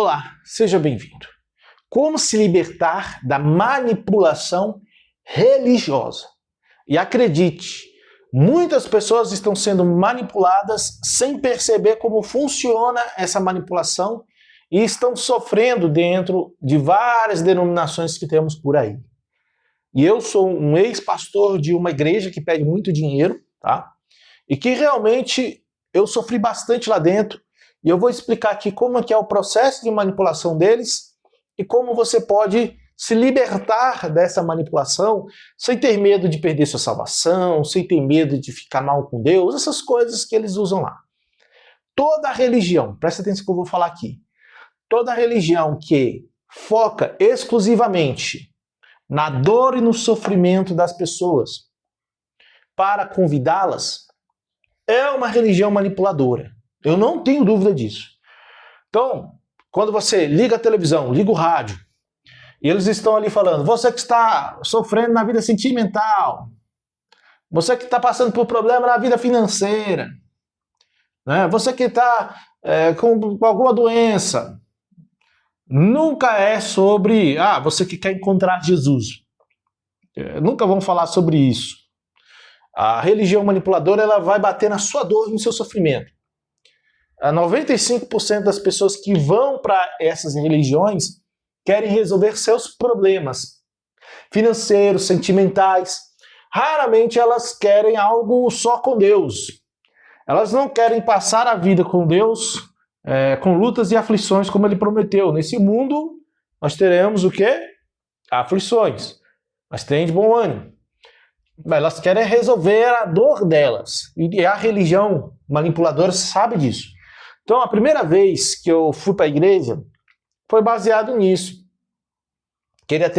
Olá, seja bem-vindo. Como se libertar da manipulação religiosa? E acredite, muitas pessoas estão sendo manipuladas sem perceber como funciona essa manipulação e estão sofrendo dentro de várias denominações que temos por aí. E eu sou um ex-pastor de uma igreja que pede muito dinheiro, tá? E que realmente eu sofri bastante lá dentro. E eu vou explicar aqui como é que é o processo de manipulação deles e como você pode se libertar dessa manipulação sem ter medo de perder sua salvação, sem ter medo de ficar mal com Deus, essas coisas que eles usam lá. Toda religião, presta atenção que eu vou falar aqui, toda religião que foca exclusivamente na dor e no sofrimento das pessoas para convidá-las, é uma religião manipuladora. Eu não tenho dúvida disso. Então, quando você liga a televisão, liga o rádio, e eles estão ali falando, você que está sofrendo na vida sentimental, você que está passando por problema na vida financeira, né? Você que está com alguma doença, nunca é sobre, você que quer encontrar Jesus. Nunca vão falar sobre isso. A religião manipuladora ela vai bater na sua dor e no seu sofrimento. 95% das pessoas que vão para essas religiões querem resolver seus problemas financeiros, sentimentais. Raramente elas querem algo só com Deus. Elas não querem passar a vida com Deus com lutas e aflições como Ele prometeu. Nesse mundo nós teremos o quê? Aflições. Mas tem de bom ânimo. Elas querem resolver a dor delas. E a religião manipuladora sabe disso. Então, a primeira vez que eu fui para a igreja foi baseado nisso. Queria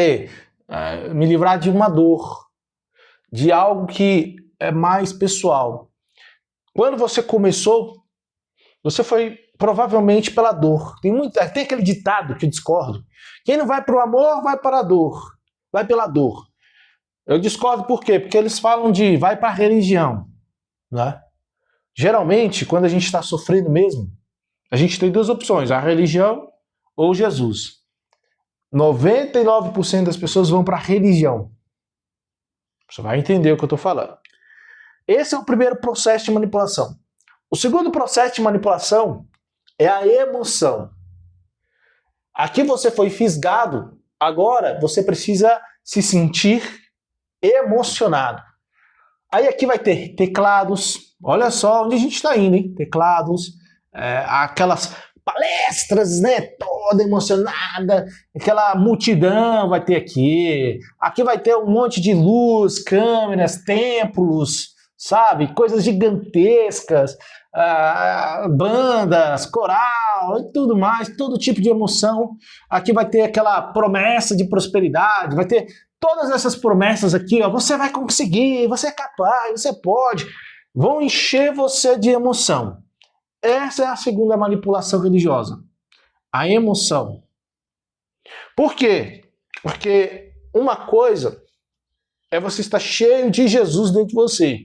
me livrar de uma dor, de algo que é mais pessoal. Quando você começou, você foi provavelmente pela dor. Tem aquele ditado que eu discordo. Quem não vai para o amor, vai para a dor. Vai pela dor. Eu discordo por quê? Porque eles falam de vai para a religião, né? Geralmente, quando a gente está sofrendo mesmo, a gente tem duas opções, a religião ou Jesus. 99% das pessoas vão para a religião. Você vai entender o que eu estou falando. Esse é o primeiro processo de manipulação. O segundo processo de manipulação é a emoção. Aqui você foi fisgado, agora você precisa se sentir emocionado. Aí aqui vai ter teclados, olha só onde a gente está indo, hein? Teclados, aquelas palestras, né? Toda emocionada, aquela multidão vai ter aqui. Aqui vai ter um monte de luz, câmeras, templos, sabe? Coisas gigantescas, bandas, coral e tudo mais, todo tipo de emoção. Aqui vai ter aquela promessa de prosperidade, vai ter todas essas promessas aqui, ó, você vai conseguir, você é capaz, você pode, vão encher você de emoção. Essa é a segunda manipulação religiosa, a emoção. Por quê? Porque uma coisa é você estar cheio de Jesus dentro de você.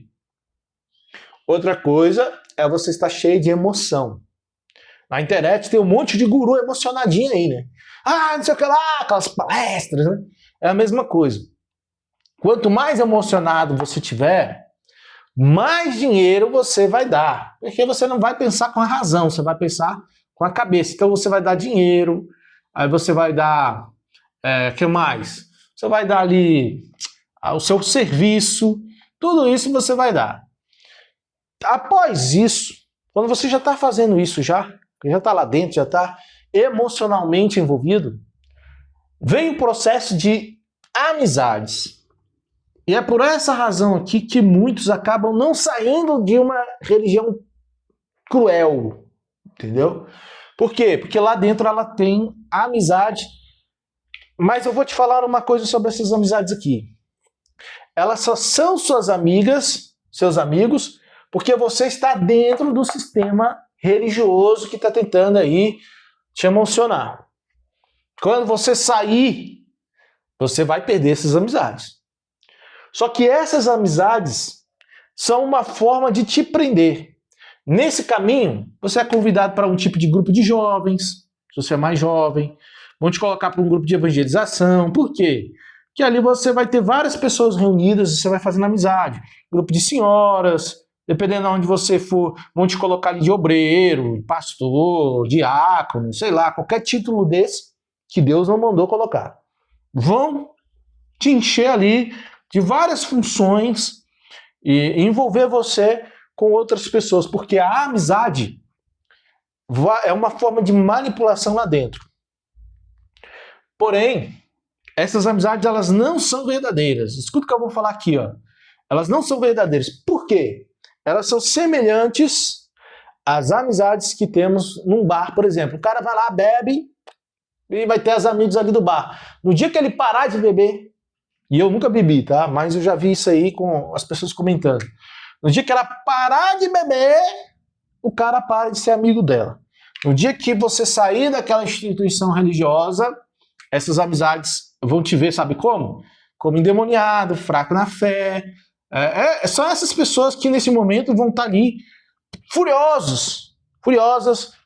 Outra coisa é você estar cheio de emoção. Na internet tem um monte de guru emocionadinho aí, né? Não sei o que lá, aquelas palestras, né? É a mesma coisa. Quanto mais emocionado você tiver, mais dinheiro você vai dar. Porque você não vai pensar com a razão, você vai pensar com a cabeça. Então você vai dar dinheiro, aí você vai dar... o que mais? Você vai dar ali o seu serviço, tudo isso você vai dar. Após isso, quando você já está fazendo isso já está lá dentro, já está emocionalmente envolvido, vem o processo de amizades. E é por essa razão aqui que muitos acabam não saindo de uma religião cruel, entendeu? Por quê? Porque lá dentro ela tem amizade, mas eu vou te falar uma coisa sobre essas amizades aqui. Elas só são suas amigas, seus amigos, porque você está dentro do sistema religioso que está tentando aí te emocionar. Quando você sair, você vai perder essas amizades. Só que essas amizades são uma forma de te prender. Nesse caminho, você é convidado para um tipo de grupo de jovens, você é mais jovem, vão te colocar para um grupo de evangelização. Por quê? Porque ali você vai ter várias pessoas reunidas e você vai fazendo amizade. Grupo de senhoras, dependendo de onde você for, vão te colocar ali de obreiro, pastor, diácono, sei lá, qualquer título desse que Deus não mandou colocar. Vão te encher ali de várias funções e envolver você com outras pessoas, porque a amizade é uma forma de manipulação lá dentro. Porém, essas amizades elas não são verdadeiras. Escuta o que eu vou falar aqui, ó. Elas não são verdadeiras. Por quê? Elas são semelhantes às amizades que temos num bar, por exemplo. O cara vai lá, bebe e vai ter os amigos ali do bar. No dia que ele parar de beber, e eu nunca bebi, tá? Mas eu já vi isso aí com as pessoas comentando. No dia que ela parar de beber, o cara para de ser amigo dela. No dia que você sair daquela instituição religiosa, essas amizades vão te ver, sabe como? Como endemoniado, fraco na fé. São essas pessoas que nesse momento vão estar ali furiosas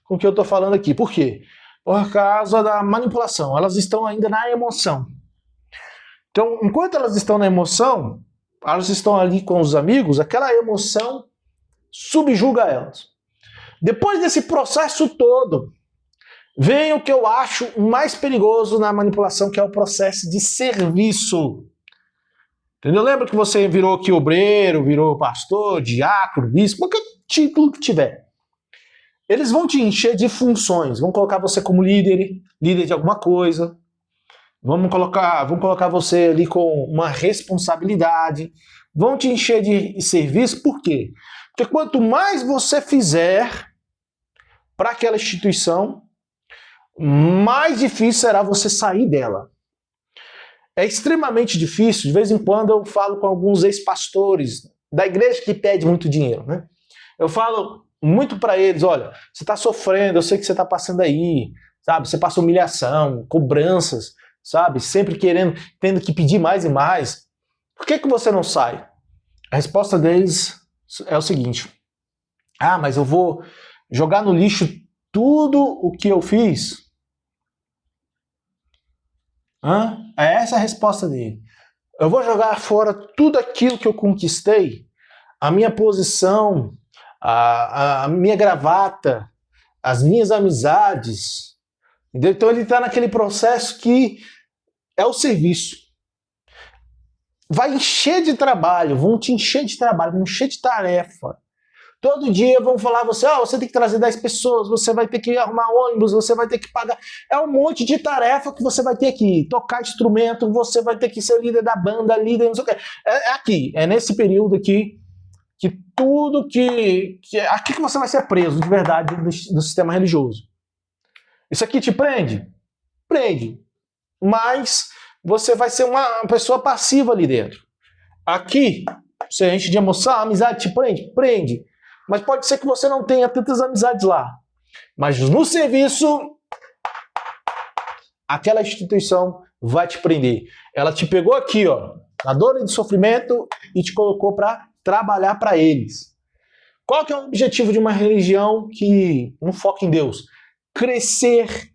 com o que eu estou falando aqui. Por quê? Por causa da manipulação. Elas estão ainda na emoção. Então, enquanto elas estão na emoção, elas estão ali com os amigos, aquela emoção subjuga elas. Depois desse processo todo, vem o que eu acho mais perigoso na manipulação, que é o processo de serviço. Entendeu? Lembra que você virou aqui obreiro, virou pastor, diácono, bispo, qualquer título que tiver. Eles vão te encher de funções, vão colocar você como líder de alguma coisa, vão colocar você ali com uma responsabilidade, vão te encher de serviço, por quê? Porque quanto mais você fizer para aquela instituição, mais difícil será você sair dela. É extremamente difícil, de vez em quando eu falo com alguns ex-pastores da igreja que pede muito dinheiro, né? Eu falo muito para eles, olha, você está sofrendo, eu sei que você está passando aí, sabe? Você passa humilhação, cobranças, sabe? Sempre tendo que pedir mais e mais. Por que você não sai? A resposta deles é o seguinte: ah, mas eu vou jogar no lixo tudo o que eu fiz? É essa a resposta dele. Eu vou jogar fora tudo aquilo que eu conquistei, a minha posição, a minha gravata, as minhas amizades. Entendeu? Então ele está naquele processo que é o serviço. Vai encher de trabalho, vão te encher de trabalho, vão encher de tarefa. Todo dia vão falar você, você tem que trazer 10 pessoas, você vai ter que arrumar ônibus, você vai ter que pagar. É um monte de tarefa que você vai ter que tocar instrumento, você vai ter que ser líder da banda, líder, não sei o quê. É nesse período aqui, que tudo aqui que você vai ser preso de verdade do sistema religioso. Isso aqui te prende? Prende. Mas você vai ser uma pessoa passiva ali dentro. Aqui, você enche de emoção, a amizade te prende? Prende. Mas pode ser que você não tenha tantas amizades lá. Mas no serviço, aquela instituição vai te prender. Ela te pegou aqui, ó, na dor e de sofrimento e te colocou para trabalhar para eles. Qual que é o objetivo de uma religião que não foca em Deus? Crescer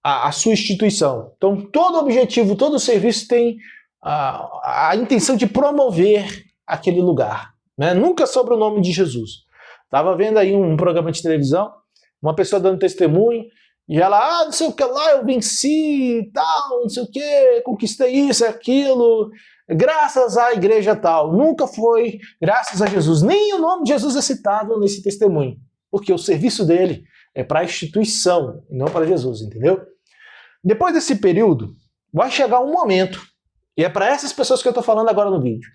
a sua instituição. Então, todo objetivo, todo serviço tem a intenção de promover aquele lugar. Né? Nunca sobre o nome de Jesus. Estava vendo aí um programa de televisão, uma pessoa dando testemunho, e ela, não sei o que lá, eu venci e tal, não sei o que, conquistei isso, aquilo, graças à igreja tal. Nunca foi graças a Jesus. Nem o nome de Jesus é citado nesse testemunho, porque o serviço dele é para a instituição, e não para Jesus, entendeu? Depois desse período, vai chegar um momento, e é para essas pessoas que eu estou falando agora no vídeo,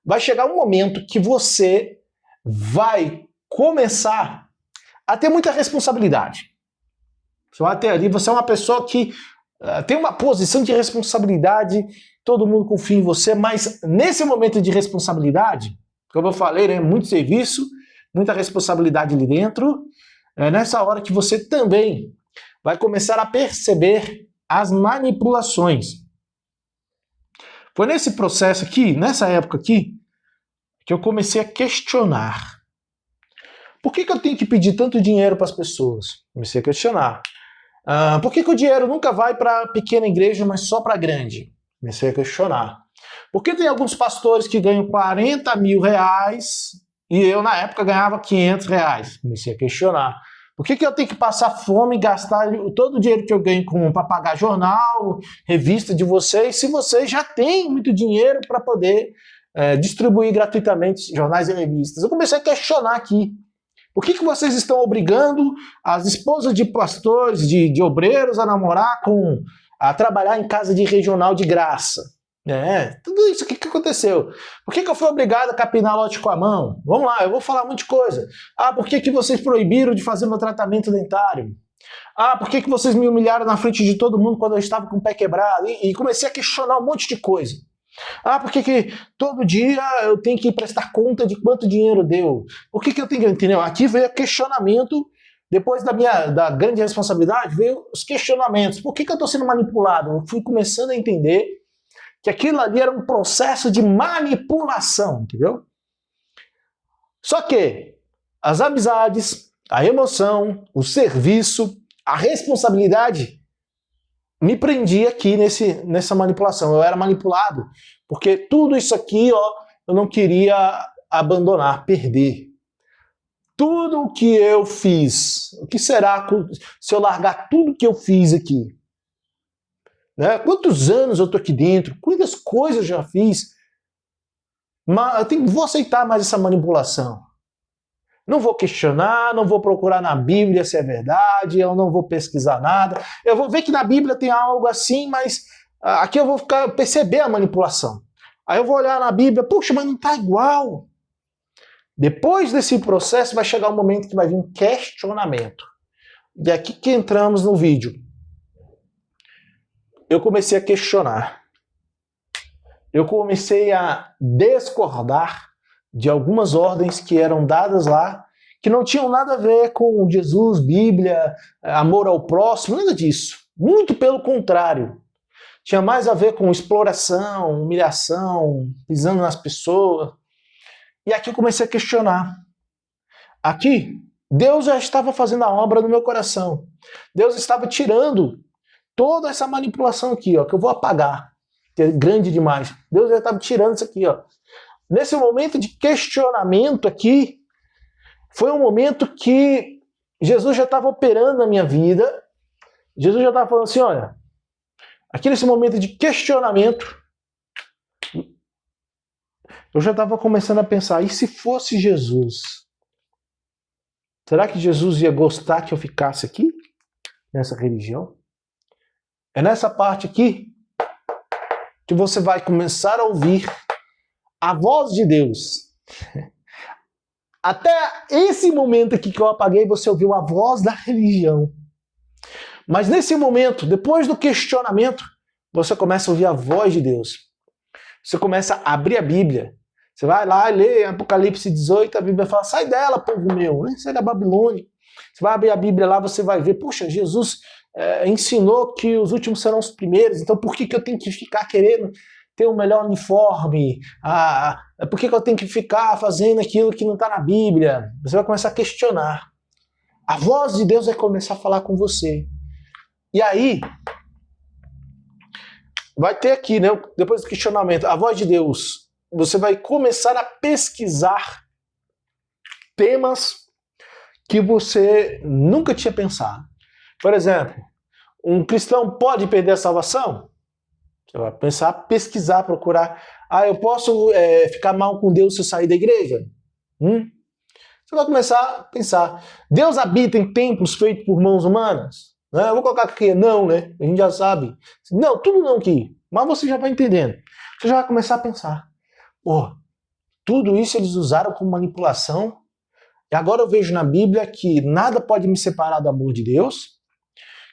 vai chegar um momento que você vai começar a ter muita responsabilidade. Você vai ter ali, você é uma pessoa que tem uma posição de responsabilidade, todo mundo confia em você, mas nesse momento de responsabilidade, como eu falei, né, muito serviço, muita responsabilidade ali dentro, é nessa hora que você também vai começar a perceber as manipulações. Foi nesse processo aqui, nessa época aqui, que eu comecei a questionar. Por que eu tenho que pedir tanto dinheiro para as pessoas? Comecei a questionar. Por que o dinheiro nunca vai para pequena igreja, mas só para grande? Comecei a questionar. Por que tem alguns pastores que ganham 40 mil reais e eu, na época, ganhava 500 reais? Comecei a questionar. Por que eu tenho que passar fome e gastar todo o dinheiro que eu ganho para pagar jornal, revista de vocês, se vocês já têm muito dinheiro para poder distribuir gratuitamente jornais e revistas? Eu comecei a questionar aqui. Por que vocês estão obrigando as esposas de pastores, de obreiros a namorar a trabalhar em casa de regional de graça? Tudo isso, o que aconteceu? Por que eu fui obrigado a capinar lote com a mão? Vamos lá, eu vou falar um monte de coisa. Por que vocês proibiram de fazer meu tratamento dentário? Por que vocês me humilharam na frente de todo mundo quando eu estava com o pé quebrado? E comecei a questionar um monte de coisa. Por que todo dia eu tenho que prestar conta de quanto dinheiro deu? Por que eu tenho que... Entendeu? Aqui veio o questionamento, depois da grande responsabilidade, veio os questionamentos. Por que eu estou sendo manipulado? Eu fui começando a entender que aquilo ali era um processo de manipulação, entendeu? Só que as amizades, a emoção, o serviço, a responsabilidade me prendia aqui nessa manipulação. Eu era manipulado, porque tudo isso aqui, eu não queria abandonar, perder. Tudo o que eu fiz, o que será se eu largar tudo que eu fiz aqui? Quantos anos eu estou aqui dentro? Quantas coisas eu já fiz? Mas vou aceitar mais essa manipulação. Não vou questionar, não vou procurar na Bíblia se é verdade, eu não vou pesquisar nada. Eu vou ver que na Bíblia tem algo assim, mas aqui eu vou perceber a manipulação. Aí eu vou olhar na Bíblia, puxa, mas não está igual. Depois desse processo vai chegar um momento que vai vir um questionamento. E é aqui que entramos no vídeo. Eu comecei a questionar. Eu comecei a discordar de algumas ordens que eram dadas lá, que não tinham nada a ver com Jesus, Bíblia, amor ao próximo, nada disso. Muito pelo contrário. Tinha mais a ver com exploração, humilhação, pisando nas pessoas. E aqui eu comecei a questionar. Aqui, Deus já estava fazendo a obra no meu coração. Deus estava tirando toda essa manipulação aqui, que eu vou apagar, que é grande demais. Deus já estava tirando isso aqui, Nesse momento de questionamento aqui, foi um momento que Jesus já estava operando na minha vida. Jesus já estava falando assim, olha, aqui nesse momento de questionamento, eu já estava começando a pensar, e se fosse Jesus? Será que Jesus ia gostar que eu ficasse aqui, nessa religião? É nessa parte aqui que você vai começar a ouvir a voz de Deus. Até esse momento aqui que eu apaguei, você ouviu a voz da religião. Mas nesse momento, depois do questionamento, você começa a ouvir a voz de Deus. Você começa a abrir a Bíblia. Você vai lá e lê Apocalipse 18, a Bíblia fala, sai dela, povo meu, sai da Babilônia. Você vai abrir a Bíblia lá, você vai ver, puxa, Jesus ensinou que os últimos serão os primeiros, então por que eu tenho que ficar querendo ter o melhor uniforme? Por que eu tenho que ficar fazendo aquilo que não está na Bíblia? Você vai começar a questionar. A voz de Deus vai começar a falar com você. E aí, vai ter aqui, depois do questionamento, a voz de Deus, você vai começar a pesquisar temas que você nunca tinha pensado. Por exemplo, um cristão pode perder a salvação? Você vai pensar, pesquisar, procurar. Eu posso ficar mal com Deus se eu sair da igreja? Você vai começar a pensar. Deus habita em templos feitos por mãos humanas? Eu vou colocar aqui, não, né? A gente já sabe. Não, tudo não aqui. Mas você já vai entendendo. Você já vai começar a pensar. Tudo isso eles usaram como manipulação. E agora eu vejo na Bíblia que nada pode me separar do amor de Deus.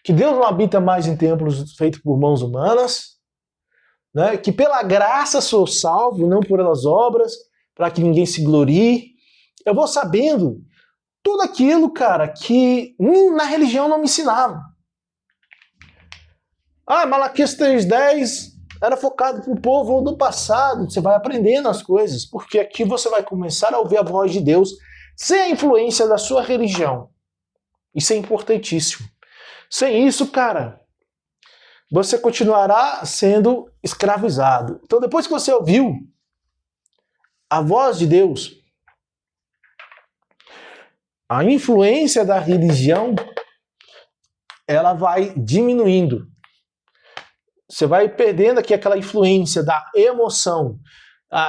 Que Deus não habita mais em templos feitos por mãos humanas. Que pela graça sou salvo, não por elas obras, para que ninguém se glorie. Eu vou sabendo tudo aquilo, cara, que na religião não me ensinava. Malaquias 3:10 era focado para o povo do passado. Você vai aprendendo as coisas, porque aqui você vai começar a ouvir a voz de Deus sem a influência da sua religião. Isso é importantíssimo. Sem isso, cara, você continuará sendo escravizado. Então, depois que você ouviu a voz de Deus, a influência da religião, ela vai diminuindo. Você vai perdendo aqui aquela influência da emoção.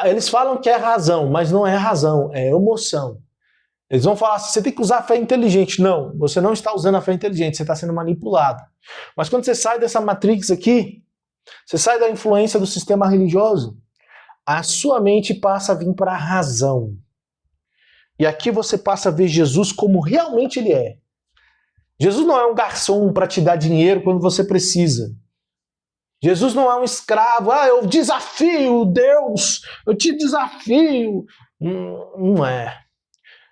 Eles falam que é razão, mas não é razão, é emoção. Eles vão falar assim, você tem que usar a fé inteligente. Não, você não está usando a fé inteligente, você está sendo manipulado. Mas quando você sai dessa matrix aqui, você sai da influência do sistema religioso, a sua mente passa a vir para a razão. E aqui você passa a ver Jesus como realmente ele é. Jesus não é um garçom para te dar dinheiro quando você precisa. Jesus não é um escravo, eu desafio Deus, eu te desafio. Não é.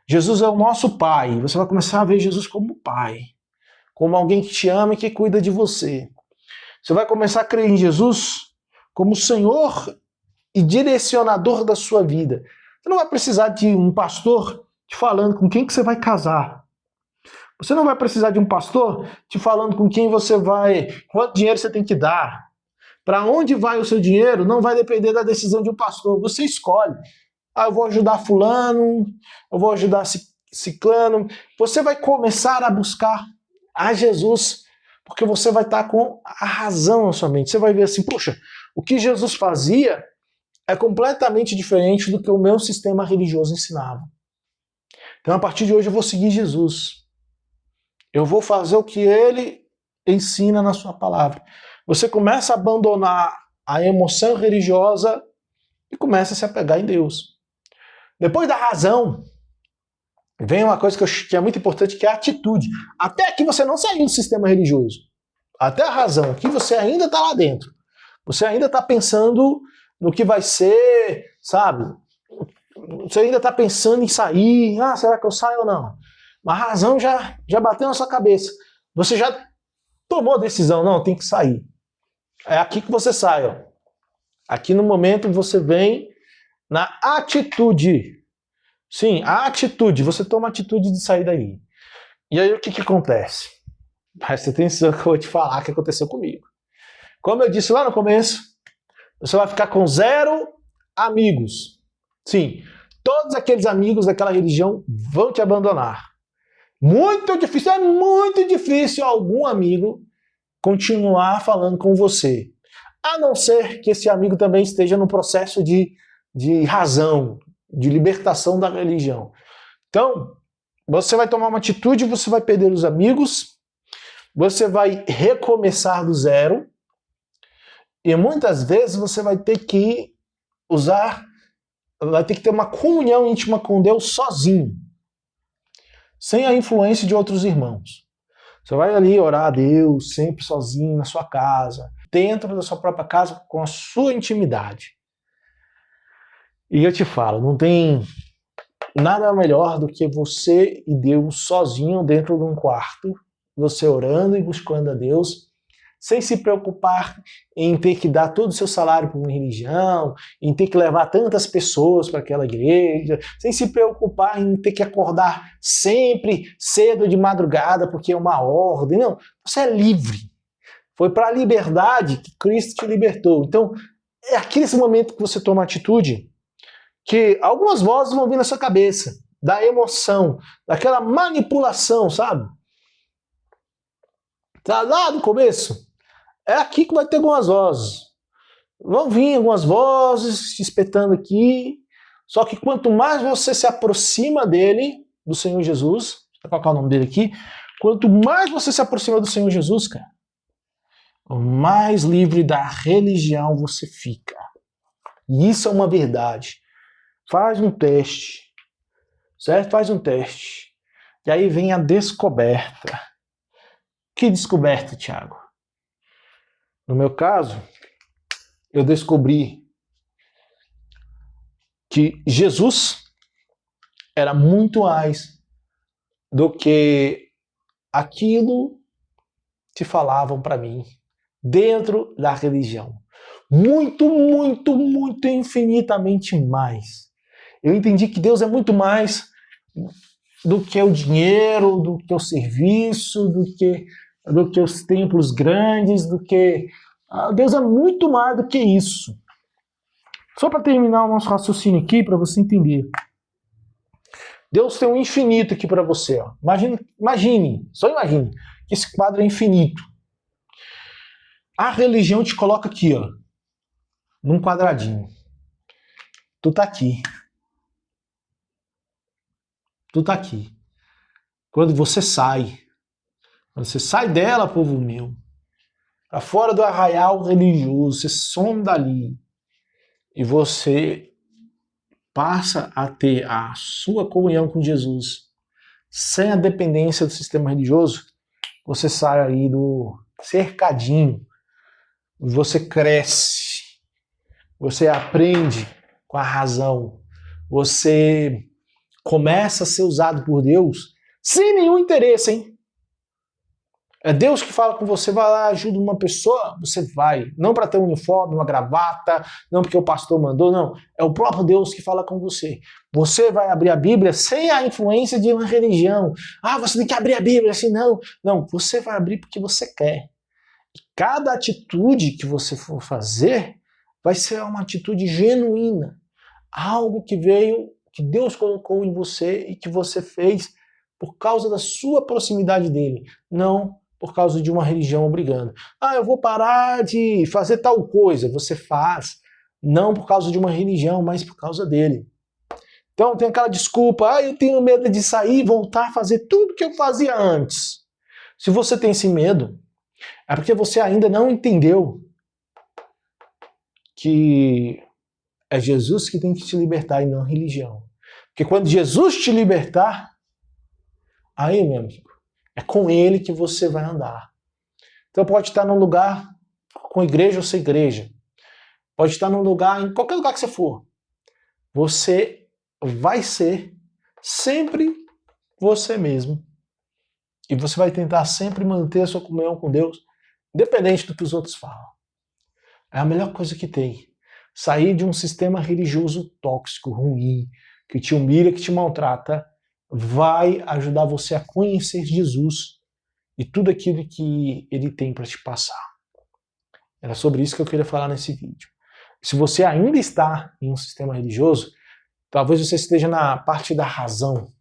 Jesus é o nosso Pai. Você vai começar a ver Jesus como Pai, como alguém que te ama e que cuida de você. Você vai começar a crer em Jesus como Senhor e direcionador da sua vida. Você não vai precisar de um pastor te falando com quem que você vai casar. Você não vai precisar de um pastor te falando com quem você vai, quanto dinheiro você tem que dar. Para onde vai o seu dinheiro não vai depender da decisão de um pastor. Você escolhe. Eu vou ajudar fulano, eu vou ajudar ciclano. Você vai começar a buscar a Jesus, porque você vai estar com a razão na sua mente. Você vai ver assim, poxa, o que Jesus fazia é completamente diferente do que o meu sistema religioso ensinava. Então, a partir de hoje, eu vou seguir Jesus. Eu vou fazer o que ele ensina na sua palavra. Você começa a abandonar a emoção religiosa e começa a se apegar em Deus. Depois da razão, vem uma coisa que é muito importante, que é a atitude. Até aqui você não saiu do sistema religioso. Até a razão, aqui você ainda está lá dentro. Você ainda está pensando no que vai ser, sabe? Você ainda está pensando em sair. Será que eu saio ou não? Mas a razão já bateu na sua cabeça. Você já tomou a decisão, não, tem que sair. É aqui que você sai, ó. Aqui no momento você vem na atitude. Sim, a atitude. Você toma a atitude de sair daí. E aí o que acontece? Presta atenção que eu vou te falar o que aconteceu comigo. Como eu disse lá no começo, você vai ficar com 0 amigos. Sim, todos aqueles amigos daquela religião vão te abandonar. Muito difícil, é muito difícil algum amigo continuar falando com você. A não ser que esse amigo também esteja no processo de razão, de libertação da religião. Então, você vai tomar uma atitude, você vai perder os amigos, você vai recomeçar do zero, e muitas vezes você vai ter que vai ter que ter uma comunhão íntima com Deus sozinho, sem a influência de outros irmãos. Você vai ali orar a Deus, sempre sozinho, na sua casa, dentro da sua própria casa, com a sua intimidade. E eu te falo, não tem nada melhor do que você e Deus sozinho dentro de um quarto, você orando e buscando a Deus, sem se preocupar em ter que dar todo o seu salário para uma religião, em ter que levar tantas pessoas para aquela igreja, sem se preocupar em ter que acordar sempre cedo de madrugada porque é uma ordem. Não, você é livre. Foi para a liberdade que Cristo te libertou. Então, é aqui nesse momento que você toma atitude que algumas vozes vão vir na sua cabeça, da emoção, daquela manipulação, sabe? Tá lá no começo. É aqui que vai ter algumas vozes. Vão vir algumas vozes te espetando aqui. Só que quanto mais você se aproxima dele, do Senhor Jesus, vou colocar o nome dele aqui, quanto mais você se aproxima do Senhor Jesus, cara, mais livre da religião você fica. E isso é uma verdade. Faz um teste, certo? Faz um teste. E aí vem a descoberta. Que descoberta, Thiago? No meu caso, eu descobri que Jesus era muito mais do que aquilo que falavam para mim dentro da religião. Muito, muito, muito, infinitamente mais. Eu entendi que Deus é muito mais do que o dinheiro, do que o serviço, do que do que os templos grandes, do que... Deus é muito mais do que isso. Só para terminar o nosso raciocínio aqui, para você entender. Deus tem um infinito aqui para você. Ó. Só imagine que esse quadro é infinito. A religião te coloca aqui, ó, num quadradinho. Tu tá aqui. Tu tá aqui. Quando você sai dela, povo meu, para fora do arraial religioso, você some dali e você passa a ter a sua comunhão com Jesus sem a dependência do sistema religioso, você sai aí do cercadinho, você cresce, você aprende com a razão, você começa a ser usado por Deus sem nenhum interesse, hein? É Deus que fala com você, vai lá, ajuda uma pessoa, você vai. Não para ter um uniforme, uma gravata, não porque o pastor mandou, não. É o próprio Deus que fala com você. Você vai abrir a Bíblia sem a influência de uma religião. Ah, você tem que abrir a Bíblia assim, não. Não, você vai abrir porque você quer. E cada atitude que você for fazer vai ser uma atitude genuína. Algo que veio, que Deus colocou em você e que você fez por causa da sua proximidade dele. Não por causa de uma religião obrigando. Ah, eu vou parar de fazer tal coisa. Você faz, não por causa de uma religião, mas por causa dele. Então tem aquela desculpa, eu tenho medo de sair e voltar a fazer tudo que eu fazia antes. Se você tem esse medo, é porque você ainda não entendeu que é Jesus que tem que te libertar e não a religião. Porque quando Jesus te libertar, aí, meu amigo, é com ele que você vai andar. Então pode estar num lugar com igreja ou sem igreja. Pode estar num lugar, em qualquer lugar que você for. Você vai ser sempre você mesmo. E você vai tentar sempre manter a sua comunhão com Deus, independente do que os outros falam. É a melhor coisa que tem. Sair de um sistema religioso tóxico, ruim, que te humilha, que te maltrata, vai ajudar você a conhecer Jesus e tudo aquilo que ele tem para te passar. Era sobre isso que eu queria falar nesse vídeo. Se você ainda está em um sistema religioso, talvez você esteja na parte da razão.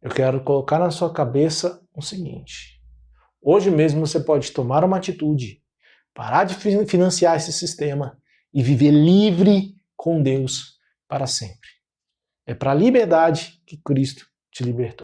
Eu quero colocar na sua cabeça o seguinte: hoje mesmo você pode tomar uma atitude, parar de financiar esse sistema e viver livre com Deus para sempre. É para a liberdade que Cristo te libertou.